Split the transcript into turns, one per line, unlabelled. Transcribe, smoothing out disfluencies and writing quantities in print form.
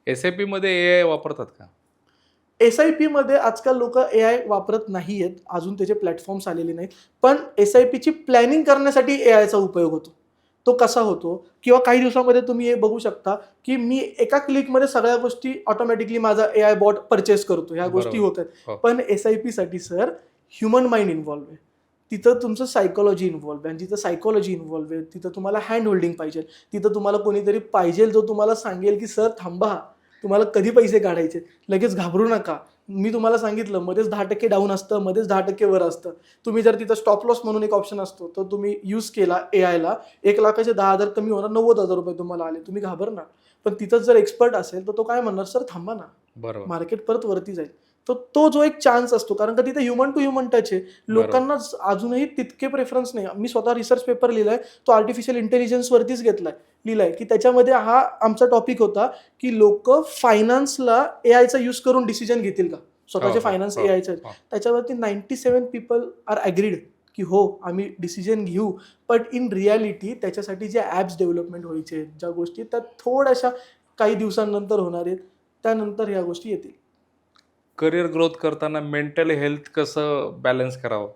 SIP मध्ये AI वापरतात का?
SIP मध्ये आजकाल लोक AI वापरत नाहीयेत, अजून त्याचे प्लॅटफॉर्म्स आलेले नाहीत. पण SIPची प्लॅनिंग करण्यासाठी AIचा उपयोग होतो. तो कसा होतो किंवा काही दिवसामध्ये तुम्ही हे बघू शकता, की मी एका क्लिकमध्ये सगळ्या गोष्टी ऑटोमॅटिकली माझा AI बॉट पर्चेस करतो. ह्या गोष्टी
बरोबर.
होत आहेत.
हो.
पण SIPसाठी सर ह्युमन माइंड इन्व्हॉल्व आहे. तिथं तुमचं सायकॉलॉजी इन्व्हॉल्व आहे आणि जिथं सायकॉलॉजी इन्व्हॉल्व आहे, तिथं तुम्हाला हँड होल्डिंग पाहिजे. तिथं तुम्हाला कोणीतरी पाहिजे जो तुम्हाला सांगेल, की "सर थांबा, तुम्हाला कधी पैसे काढायचे? लगेच घाबरू नका." मी तुम्हाला सांगितलं मध्येच 10% डाऊन असतं, मध्येच 10% वर असतं. तुम्ही जर तिथं स्टॉप लॉस म्हणून एक ऑप्शन असतो, तो तुम्ही यूज केला एआयला, 1,00,000चे 10,000 कमी होणार, ₹90,000 तुम्हाला आले. तुम्ही घाबरणार. पण तिथंच जर एक्सपर्ट असेल, तर तो काय म्हणणार, "सर थांबा ना,
बरोबर.
मार्केट परत वरती जाईल." तर तो जो एक चान्स असतो, कारण का तिथे ह्युमन टू ह्युमन टच आहे.
बरोबर.
लोकांना अजूनही तितके प्रेफरन्स नाही. मी स्वतः रिसर्च पेपर लिहिलाय, तो आर्टिफिशियल इंटेलिजन्सवरतीच लिहिलाय, की त्याच्यामध्ये हा आमचा टॉपिक होता, की लोकं फायनान्सला एआयचा यूज करून डिसिजन घेतील का?
हो,
स्वतःचे
हो,
फायनान्स
हो,
एआयचे.
हो.
त्याच्यावरती 97 पीपल आर ॲग्रीड, की हो आम्ही डिसिजन घेऊ. बट इन रिॲलिटी त्याच्यासाठी जे ॲप्स डेव्हलपमेंट व्हायचे, ज्या गोष्टी त्या थोड्याशा काही दिवसांनंतर होणार आहेत, त्यानंतर ह्या गोष्टी येतील.
करियर ग्रोथ करताना मेंटल हेल्थ कसं बॅलन्स करावं?